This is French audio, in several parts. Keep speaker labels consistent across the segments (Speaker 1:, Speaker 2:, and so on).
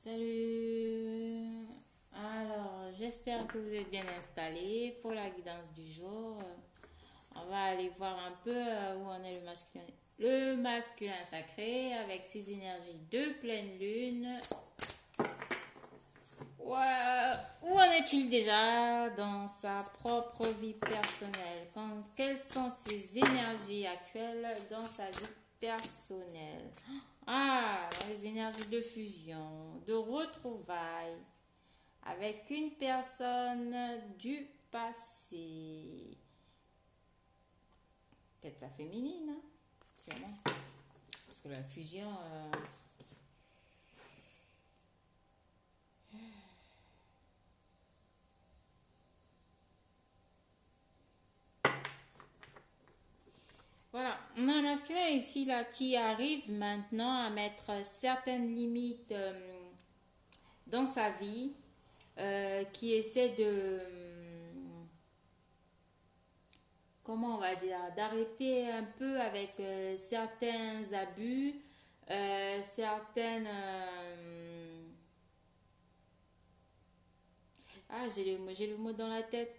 Speaker 1: Salut. Alors, j'espère que vous êtes bien installés pour la guidance du jour. On va aller voir un peu où en est le masculin sacré avec ses énergies de pleine lune. Où en est-il déjà dans sa propre vie personnelle? Quelles sont ses énergies actuelles dans sa vie personnelle? Ah, dans les énergies de fusion, de retrouvailles avec une personne du passé. Peut-être sa féminine, hein, sûrement. Parce que la fusion, voilà, on a un masculin ici là qui arrive maintenant à mettre certaines limites dans sa vie, qui essaie de, comment on va dire, d'arrêter un peu avec certains abus, certaines, j'ai le mot dans la tête.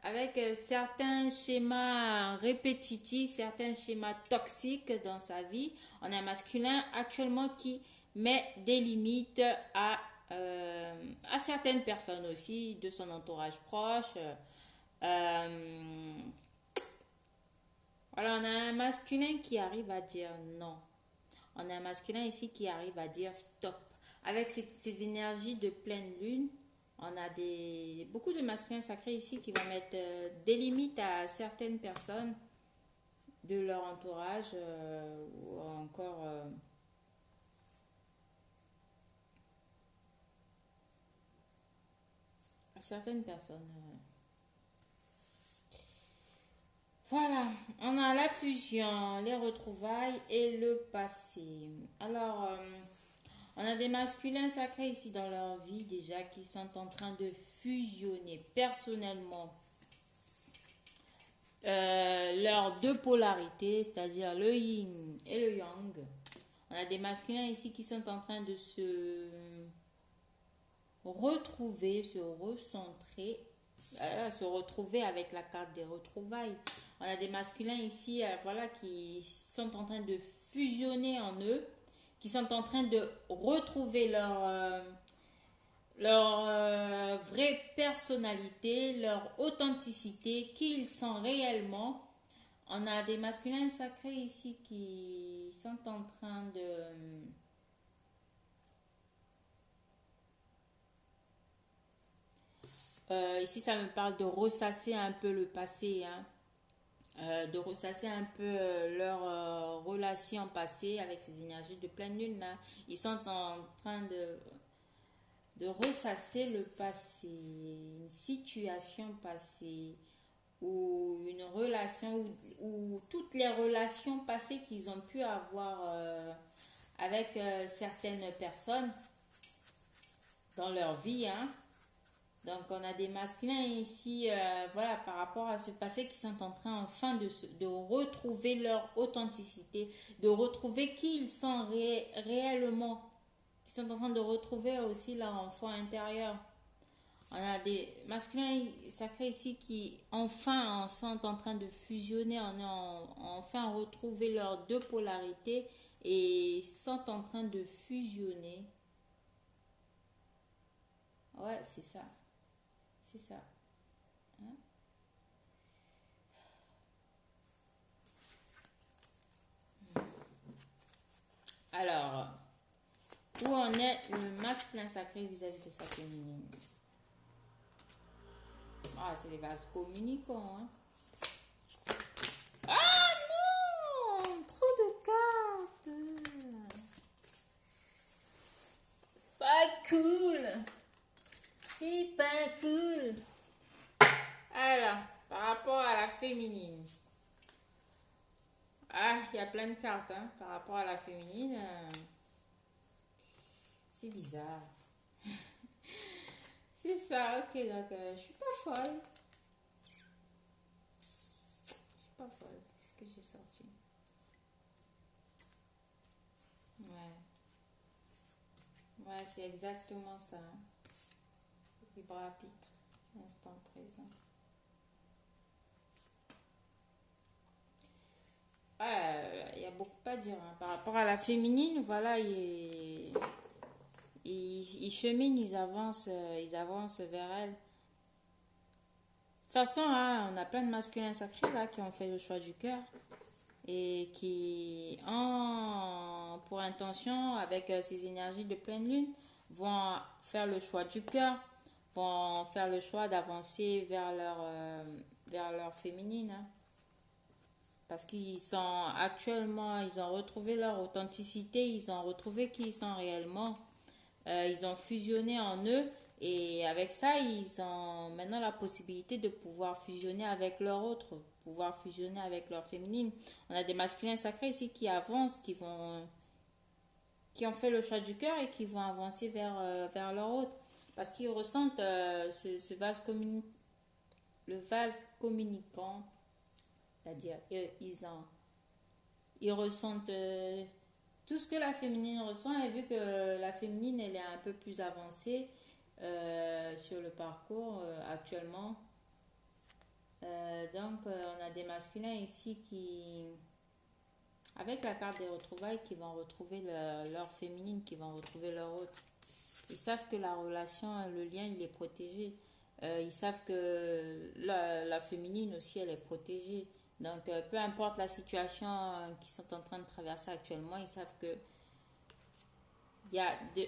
Speaker 1: Avec certains schémas répétitifs, certains schémas toxiques dans sa vie. On a un masculin actuellement qui met des limites à certaines personnes aussi, de son entourage proche. Euh, voilà, on a un masculin qui arrive à dire non. On a un masculin ici qui arrive à dire stop. Avec ces énergies de pleine lune, on a beaucoup de masculins sacrés ici qui vont mettre des limites à certaines personnes de leur entourage, ou encore à certaines personnes. Voilà, on a la fusion, les retrouvailles et le passé. Alors, on a des masculins sacrés ici dans leur vie déjà qui sont en train de fusionner personnellement leurs deux polarités, c'est-à-dire le yin et le yang. On a des masculins ici qui sont en train de se retrouver, se recentrer, se retrouver avec la carte des retrouvailles. On a des masculins ici, voilà, qui sont en train de fusionner en eux, qui sont en train de retrouver leur vraie personnalité, leur authenticité, qui ils sont réellement. On a des masculins sacrés ici qui sont en train de... ici, ça me parle de ressasser un peu le passé, hein. De ressasser un peu leur relation passée avec ces énergies de pleine lune là. Ils sont en train de ressasser le passé, une situation passée ou une relation ou toutes les relations passées qu'ils ont pu avoir avec certaines personnes dans leur vie, hein. Donc on a des masculins ici, voilà, par rapport à ce passé qui sont en train enfin de retrouver leur authenticité, de retrouver qui ils sont réellement, qui sont en train de retrouver aussi leur enfant intérieur. On a des masculins sacrés ici qui enfin sont en train de fusionner, enfin retrouver leurs deux polarités et sont en train de fusionner. Ouais, c'est ça. C'est ça. Hein. Alors, où en est le masculin sacré vis-à-vis de sa féminine? Ah, c'est les vases communicants, hein. Ah non! Trop de cartes! C'est pas cool! C'est pas cool! Alors, par rapport à la féminine. Ah, il y a plein de cartes, hein. Par rapport à la féminine, c'est bizarre. C'est ça, ok, donc je suis pas folle. Je suis pas folle. C'est ce que j'ai sorti. Ouais. Ouais, Ouais, c'est exactement ça. Libre arbitre, instant présent. Il y a beaucoup à dire hein. Par rapport à la féminine, voilà, ils cheminent, ils avancent vers elle. De toute façon, hein, on a plein de masculins sacrés là qui ont fait le choix du cœur et qui ont pour intention, avec ces énergies de pleine lune, vont faire le choix du cœur, vont faire le choix d'avancer vers leur féminine. Hein. Parce qu'ils sont actuellement, ils ont retrouvé leur authenticité, ils ont retrouvé qui ils sont réellement. Ils ont fusionné en eux et avec ça, ils ont maintenant la possibilité de pouvoir fusionner avec leur autre, pouvoir fusionner avec leur féminine. On a des masculins sacrés ici qui avancent, qui ont fait le choix du cœur et qui vont avancer vers leur autre. Parce qu'ils ressentent ce le vase communicant, c'est-à-dire ils ressentent tout ce que la féminine ressent et vu que la féminine elle est un peu plus avancée sur le parcours actuellement. On a des masculins ici qui, avec la carte des retrouvailles, qui vont retrouver leur féminine, qui vont retrouver leur autre. Ils savent que la relation, le lien, il est protégé. Ils savent que la féminine aussi, elle est protégée. Donc, peu importe la situation qu'ils sont en train de traverser actuellement, ils savent que il y a de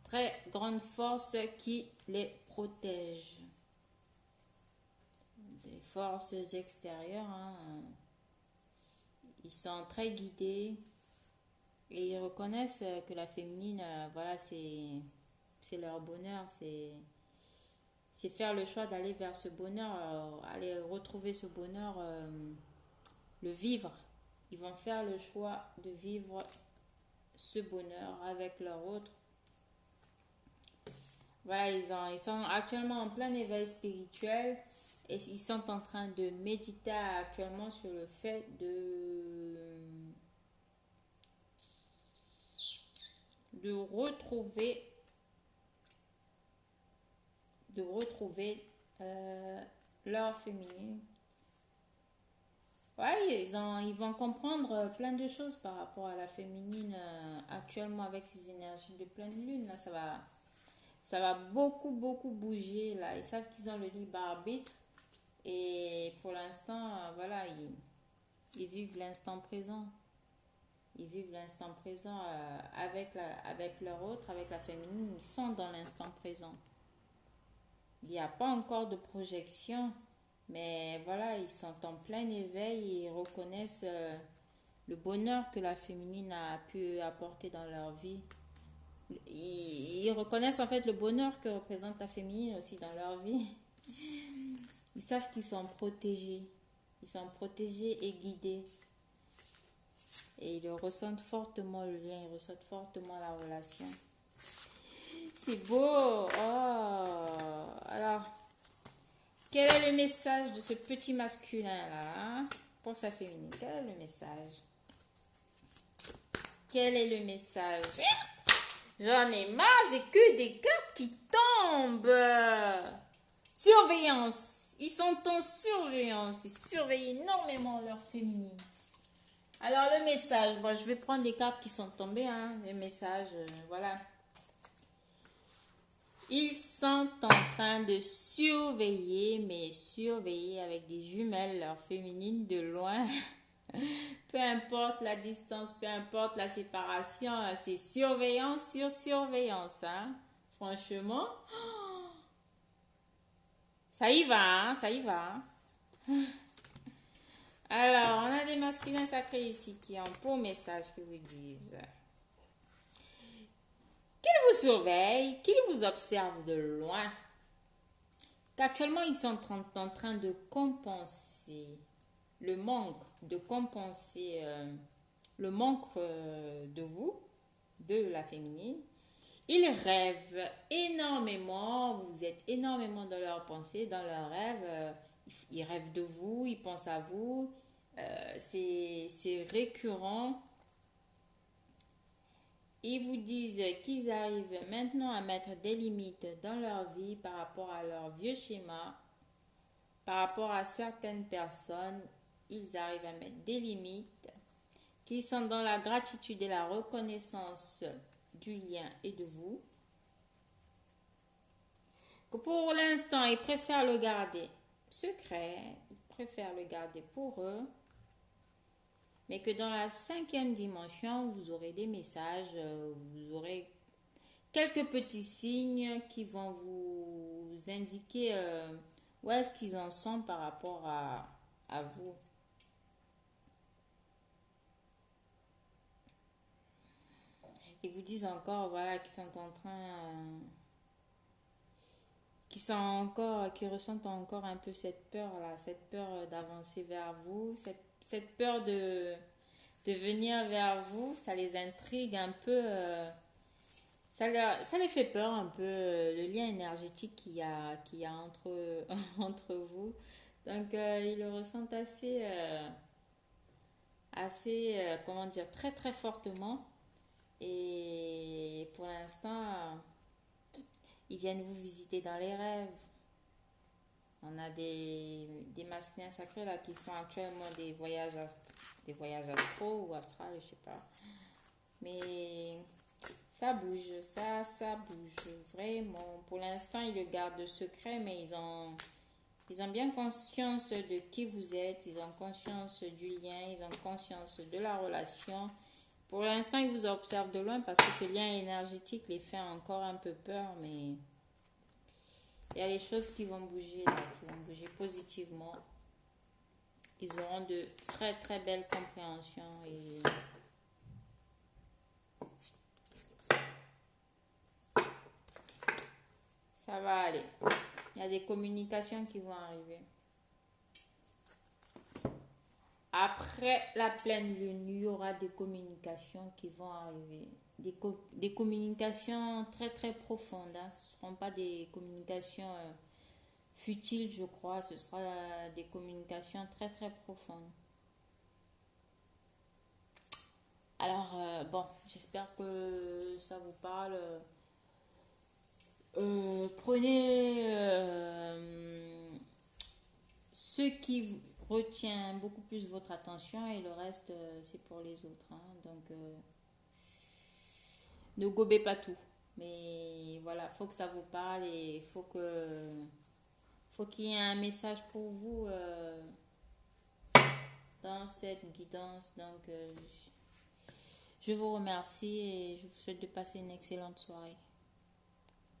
Speaker 1: très grandes forces qui les protègent. Des forces extérieures, hein. Ils sont très guidés et ils reconnaissent que la féminine, voilà, c'est leur bonheur, c'est faire le choix d'aller vers ce bonheur, aller retrouver ce bonheur, le vivre. Ils vont faire le choix de vivre ce bonheur avec leur autre. Voilà, ils sont actuellement en plein éveil spirituel et ils sont en train de méditer actuellement sur le fait de retrouver leur féminine. Ouais, ils vont comprendre plein de choses par rapport à la féminine actuellement avec ces énergies de pleine lune. Là, ça va beaucoup, beaucoup bouger. Là. Ils savent qu'ils ont le libre arbitre. Et pour l'instant, voilà, ils vivent l'instant présent. Ils vivent l'instant présent avec leur autre, avec la féminine. Ils sont dans l'instant présent. Il n'y a pas encore de projection. Mais voilà, ils sont en plein éveil et ils reconnaissent le bonheur que la féminine a pu apporter dans leur vie. Ils reconnaissent en fait le bonheur que représente la féminine aussi dans leur vie. Ils savent qu'ils sont protégés. Ils sont protégés et guidés. Et ils ressentent fortement le lien, ils ressentent fortement la relation. C'est beau. Oh. Alors, quel est le message de ce petit masculin-là hein, pour sa féminine? Quel est le message? Quel est le message? J'en ai marre, j'ai que des cartes qui tombent. Surveillance. Ils sont en surveillance. Ils surveillent énormément leur féminine. Alors, le message. Bon, je vais prendre les cartes qui sont tombées. Hein, les messages, voilà. Ils sont en train de surveiller, mais surveiller avec des jumelles, leur féminine de loin. Peu importe la distance, peu importe la séparation, c'est surveillance sur surveillance. Hein. Franchement, ça y va, hein, ça y va. Hein. Alors, on a des masculins sacrés ici qui ont pour message qui vous disent qu'ils vous surveillent, qu'ils vous observent de loin. Qu'actuellement, ils sont en train de compenser le manque, de compenser le manque de vous, de la féminine. Ils rêvent énormément, vous êtes énormément dans leurs pensées, dans leurs rêves. Ils rêvent de vous, ils pensent à vous. C'est récurrent. Ils vous disent qu'ils arrivent maintenant à mettre des limites dans leur vie par rapport à leur vieux schéma, par rapport à certaines personnes. Ils arrivent à mettre des limites, qu'ils sont dans la gratitude et la reconnaissance du lien et de vous. Que pour l'instant, ils préfèrent le garder secret, ils préfèrent le garder pour eux, mais que dans la 5e dimension, vous aurez des messages, vous aurez quelques petits signes qui vont vous indiquer où est-ce qu'ils en sont par rapport à vous. Ils vous disent encore, voilà, qu'ils sont en train, qui ressentent encore un peu cette peur là, cette peur d'avancer vers vous, cette peur de venir vers vous, ça les intrigue un peu, ça les fait peur un peu, le lien énergétique qu'il y a entre, entre vous. Donc ils le ressentent comment dire, très très fortement. Et pour l'instant, ils viennent vous visiter dans les rêves. On a des masculins sacrés là qui font actuellement des voyages astro ou astral, je sais pas. Mais ça bouge, ça bouge vraiment. Pour l'instant, ils le gardent secret, mais ils ont bien conscience de qui vous êtes, ils ont conscience du lien, ils ont conscience de la relation. Pour l'instant, ils vous observent de loin parce que ce lien énergétique les fait encore un peu peur, mais il y a les choses qui vont bouger, là, qui vont bouger positivement. Ils auront de très très belles compréhensions et ça va aller. Il y a des communications qui vont arriver. Après la pleine lune, il y aura des communications qui vont arriver. Des communications très très profondes. Hein. Ce ne seront pas des communications futiles, je crois. Ce sera des communications très très profondes. Alors, bon, j'espère que ça vous parle. Prenez ce qui retient beaucoup plus votre attention et le reste, c'est pour les autres. Hein. Donc, ne gobez pas tout. Mais voilà, faut que ça vous parle et faut qu'il y ait un message pour vous dans cette guidance. Donc, je vous remercie et je vous souhaite de passer une excellente soirée.